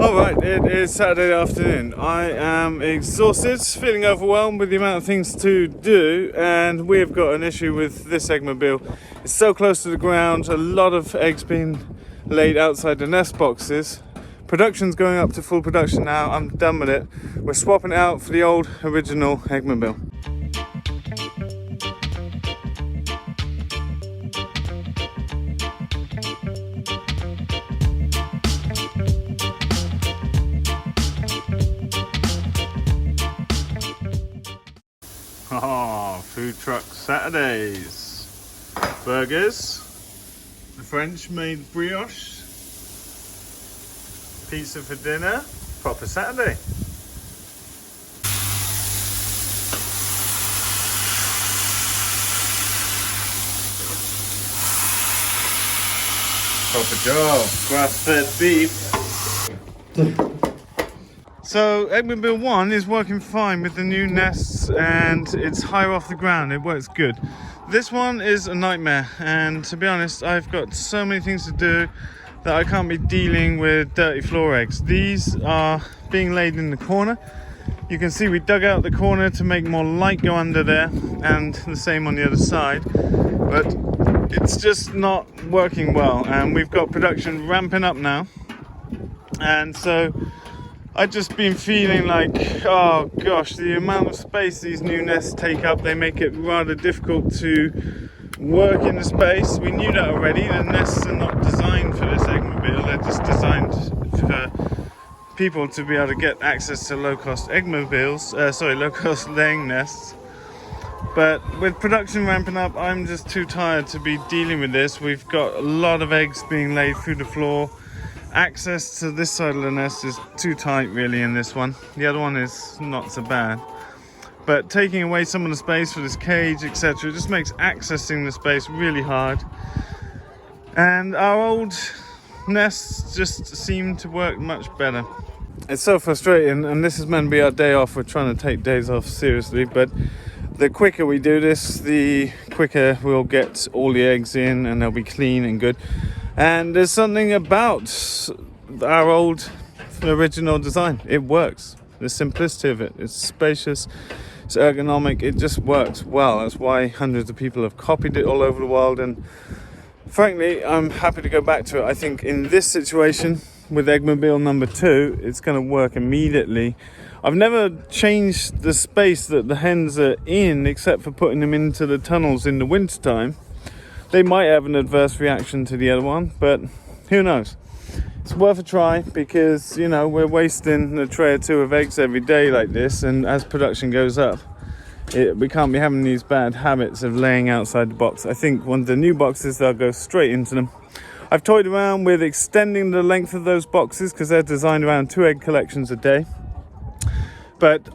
Alright, it is Saturday afternoon. I am exhausted, feeling overwhelmed with the amount of things to do, and we've got an issue with this eggmobile. It's so close to the ground, a lot of eggs being laid outside the nest boxes. Production's going up to full production now. I'm done with it. We're swapping it out for the old original eggmobile. Oh, food truck Saturdays. Burgers, the French made brioche, pizza for dinner, proper Saturday. Proper job, grass-fed beef. So eggmobile 1 is working fine with the new nests and it's higher off the ground, it works good. This one is a nightmare, and to be honest I've got so many things to do that I can't be dealing with dirty floor eggs. These are being laid in the corner. You can see we dug out the corner to make more light go under there, and the same on the other side, but it's just not working well, and we've got production ramping up now, and so I've just been feeling like, oh gosh, the amount of space these new nests take up, they make it rather difficult to work in the space. We knew that already. The nests are not designed for this eggmobile, they're just designed for people to be able to get access to low-cost low-cost laying nests. But with production ramping up, I'm just too tired to be dealing with this. We've got a lot of eggs being laid through the floor. Access to this side of the nest is too tight really in this one. The other one is not so bad. But taking away some of the space for this cage, etc., just makes accessing the space really hard. And our old nests just seem to work much better. It's so frustrating, and this is meant to be our day off. We're trying to take days off seriously, but the quicker we do this, the quicker we'll get all the eggs in and they'll be clean and good. And there's something about our old original design. It works. The simplicity of it. It's spacious. It's ergonomic. It just works well. That's why hundreds of people have copied it all over the world. And frankly, I'm happy to go back to it. I think in this situation with eggmobile number 2, it's going to work immediately. I've never changed the space that the hens are in except for putting them into the tunnels in the wintertime. They might have an adverse reaction to the other one, but who knows? It's worth a try because, you know, we're wasting a tray or 2 of eggs every day like this, and as production goes up, we can't be having these bad habits of laying outside the box. I think one of the new boxes, they'll go straight into them. I've toyed around with extending the length of those boxes because they're designed around 2 egg collections a day. But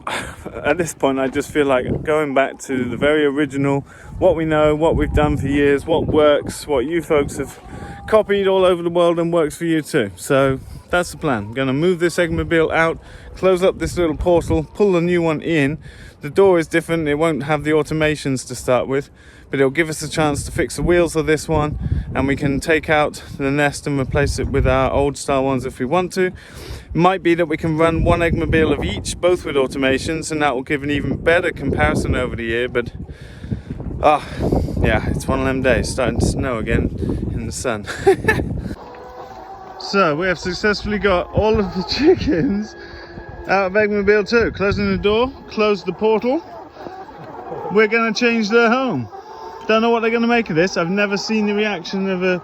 at this point, I just feel like going back to the very original, what we know, what we've done for years, what works, what you folks have copied all over the world and works for you too. So that's the plan. I'm going to move this eggmobile out, close up this little portal, pull the new one in. The door is different. It won't have the automations to start with, but it'll give us a chance to fix the wheels of this one, and we can take out the nest and replace it with our old style ones if we want to. It might be that we can run 1 eggmobile of each, both with automations, and that will give an even better comparison over the year. But yeah, it's one of them days, starting to snow again in the sun. So we have successfully got all of the chickens out of eggmobile 2. Closing the door, closed the portal. We're going to change their home. Don't know what they're going to make of this. I've never seen the reaction of a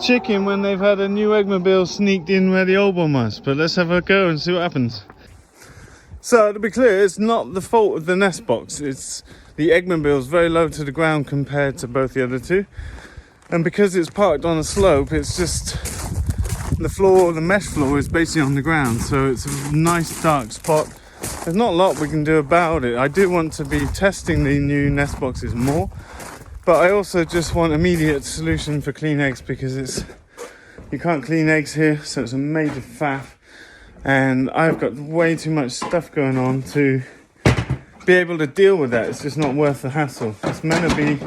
chicken when they've had a new eggmobile sneaked in where the old one was, but let's have a go and see what happens. So to be clear, it's not the fault of the nest box. It's the eggmobile is very low to the ground compared to both the other 2, and because it's parked on a slope, it's just the floor, the mesh floor is basically on the ground, so it's a nice dark spot. There's not a lot we can do about it. I do want to be testing the new nest boxes more, but I also just want immediate solution for clean eggs, because you can't clean eggs here, so it's a major faff, and I've got way too much stuff going on to be able to deal with that. It's just not worth the hassle. It's meant to be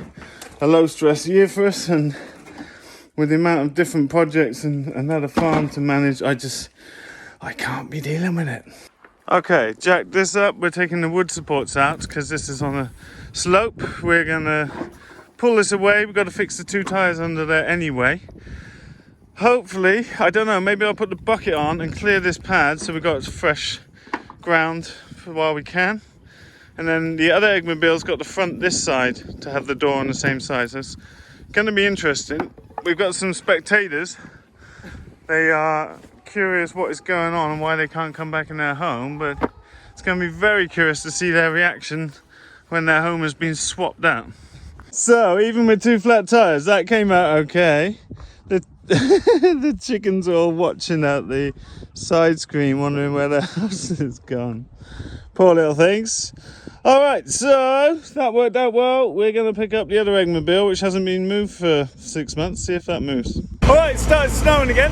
a low stress year for us, and with the amount of different projects and another farm to manage, I can't be dealing with it. Okay, jack this up. We're taking the wood supports out because this is on a slope. We're gonna pull this away. We've got to fix the 2 tires under there anyway. Hopefully, I don't know, maybe I'll put the bucket on and clear this pad so we've got fresh ground for while we can. And then the other eggmobile's got the front this side to have the door on the same side. So it's going to be interesting. We've got some spectators. They are curious what is going on and why they can't come back in their home, but it's going to be very curious to see their reaction when their home has been swapped out. So even with 2 flat tires, that came out okay. The chickens are all watching out the side screen, wondering where their house is gone. Poor little things. Alright, so that worked out well. We're going to pick up the other eggmobile, which hasn't been moved for 6 months, see if that moves. Alright, it started snowing again.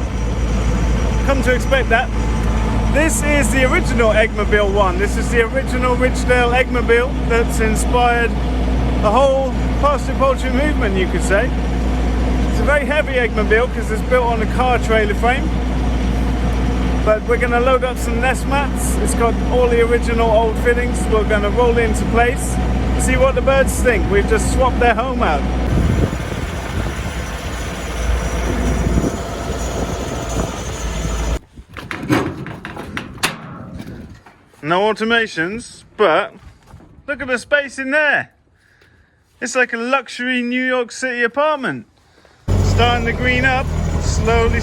Come to expect that. This is the original eggmobile one. This is the original Ridgedale eggmobile that's inspired the whole pastured poultry movement, you could say. It's a very heavy eggmobile because it's built on a car trailer frame. But we're going to load up some nest mats. It's got all the original old fittings. We're going to roll it into place, see what the birds think. We've just swapped their home out. No automations, but look at the space in there. It's like a luxury New York City apartment. Starting to green up, slowly.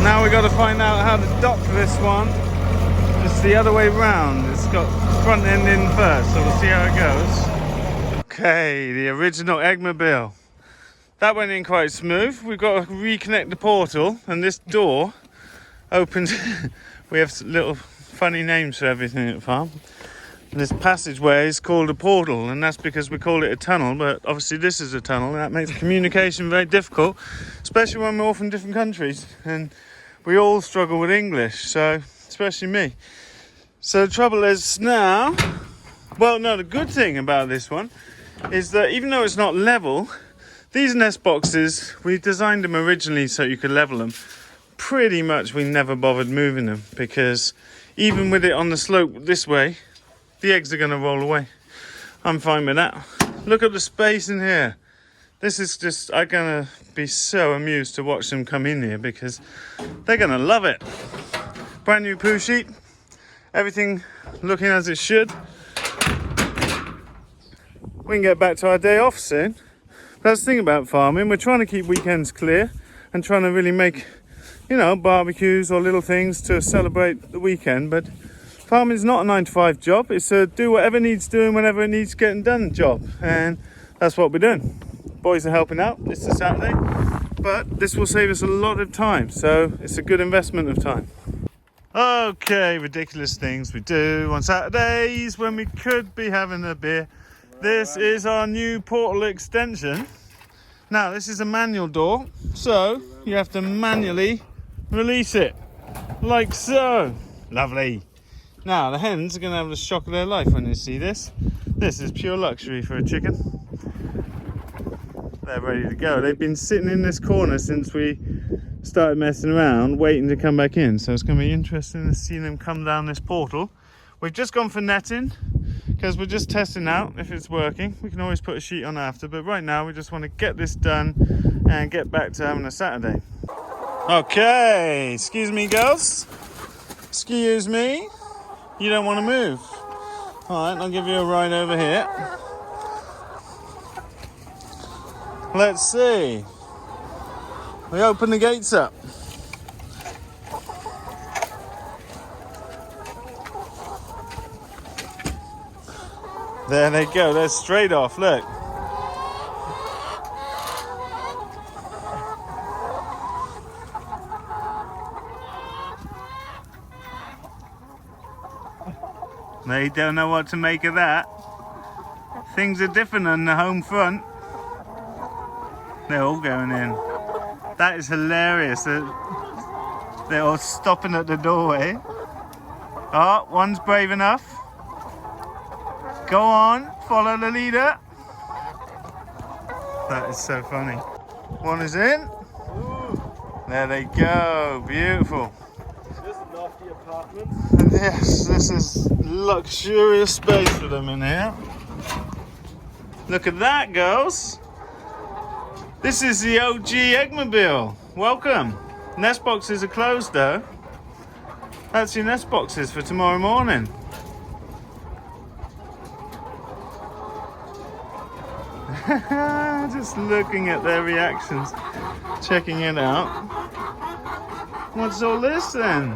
Now we've got to find out how to dock this one. It's the other way round. It's got front end in first, so we'll see how it goes. Okay, the original eggmobile. That went in quite smooth. We've got to reconnect the portal, and this door opens. We have little funny names for everything at the farm. This passageway is called a portal, and that's because we call it a tunnel, but obviously this is a tunnel, and that makes communication very difficult, especially when we're all from different countries, and we all struggle with English, so especially me. So the trouble is now, well, no, the good thing about this one is that even though it's not level, these nest boxes, we designed them originally so you could level them. Pretty much we never bothered moving them, because even with it on the slope this way, the eggs are going to roll away. I'm fine with that. Look at the space in here. This is just, I'm going to be so amused to watch them come in here because they're going to love it. Brand new poo sheet. Everything looking as it should. We can get back to our day off soon. That's the thing about farming. We're trying to keep weekends clear and trying to really make, you know, barbecues or little things to celebrate the weekend, but farming's not a 9-to-5 job. It's a do whatever needs doing whenever it needs getting done job, and that's what we're doing. Boys are helping out. It's a Saturday, but this will save us a lot of time, so it's a good investment of time. Okay, ridiculous things we do on Saturdays when we could be having a beer. This is our new portal extension. Now this is a manual door, so you have to manually release it like so. Lovely. Now the hens are going to have the shock of their life when they see this. This is pure luxury for a chicken. They're ready to go. They've been sitting in this corner since we started messing around, waiting to come back in. So it's going to be interesting to see them come down this portal. We've just gone for netting because we're just testing out if it's working. We can always put a sheet on after, but right now we just want to get this done and get back to having a Saturday. Okay, excuse me girls. Excuse me. You don't want to move. Alright, I'll give you a ride over here. Let's see. We open the gates up. There they go, they're straight off, look. They don't know what to make of that. Things are different on the home front. They're all going in. That is hilarious. They're all stopping at the doorway. Oh, one's brave enough. Go on, follow the leader. That is so funny. One is in. There they go, beautiful. This is a lofty apartment. Yes, this is luxurious space for them in here. Look at that, girls. This is the OG Eggmobile. Welcome. Nest boxes are closed though. That's your nest boxes for tomorrow morning. Just looking at their reactions, checking it out. What's all this then?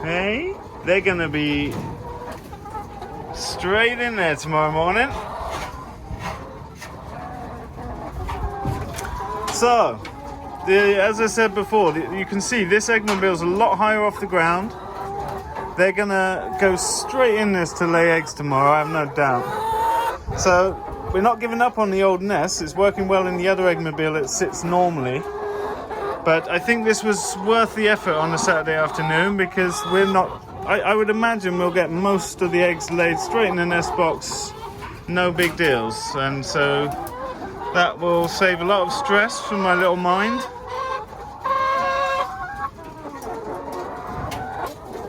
Hey, they're gonna be straight in there tomorrow morning. So, as I said before, you can see this Eggmobile is a lot higher off the ground. They're gonna go straight in this to lay eggs tomorrow, I have no doubt. So, we're not giving up on the old nest. It's working well in the other Eggmobile. It sits normally. But I think this was worth the effort on a Saturday afternoon because we're not... I would imagine we'll get most of the eggs laid straight in the nest box. No big deals. And so that will save a lot of stress from my little mind.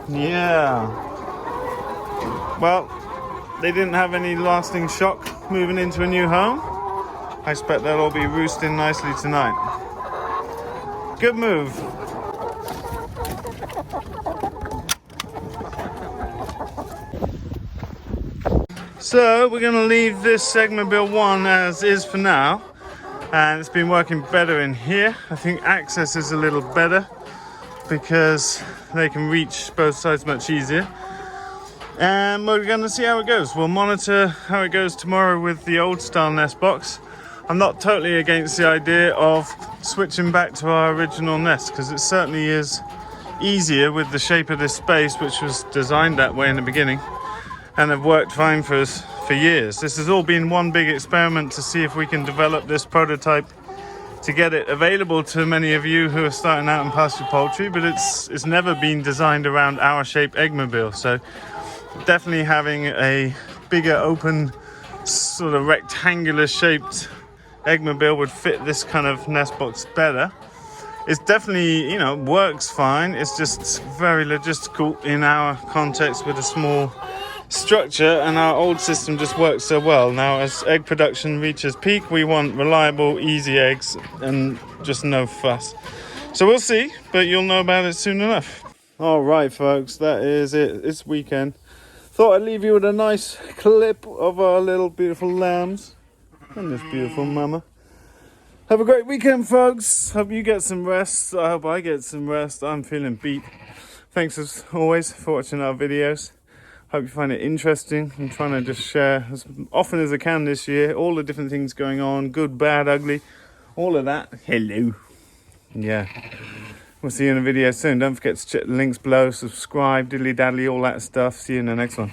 Yeah. Well, they didn't have any lasting shock moving into a new home. I expect they'll all be roosting nicely tonight. Good move. So we're going to leave this Eggmobile 1 as is for now, and it's been working better in here. I think access is a little better because they can reach both sides much easier. And we're going to see how it goes. We'll monitor how it goes tomorrow with the old style nest box. I'm not totally against the idea of switching back to our original nest because it certainly is easier with the shape of this space, which was designed that way in the beginning and have worked fine for us for years. This has all been one big experiment to see if we can develop this prototype to get it available to many of you who are starting out in pasture poultry, but it's never been designed around our shape Eggmobile. So definitely having a bigger open sort of rectangular shaped Eggmobile would fit this kind of nest box better. It's definitely, works fine. It's just very logistical in our context with a small structure, and our old system just works so well. Now as egg production reaches peak, we want reliable, easy eggs and just no fuss. So we'll see, but you'll know about it soon enough. All right, folks, that is it. It's weekend. Thought I'd leave you with a nice clip of our little beautiful lambs and this beautiful mama. Have a great weekend, folks. Hope you get some rest. I hope I get some rest. I'm feeling beat. Thanks as always for watching our videos. Hope you find it interesting. I'm trying to just share as often as I can this year all the different things going on, good, bad, ugly, all of that. Hello. Yeah. We'll see you in a video soon. Don't forget to check the links below, subscribe, diddly daddly, all that stuff. See you in the next one.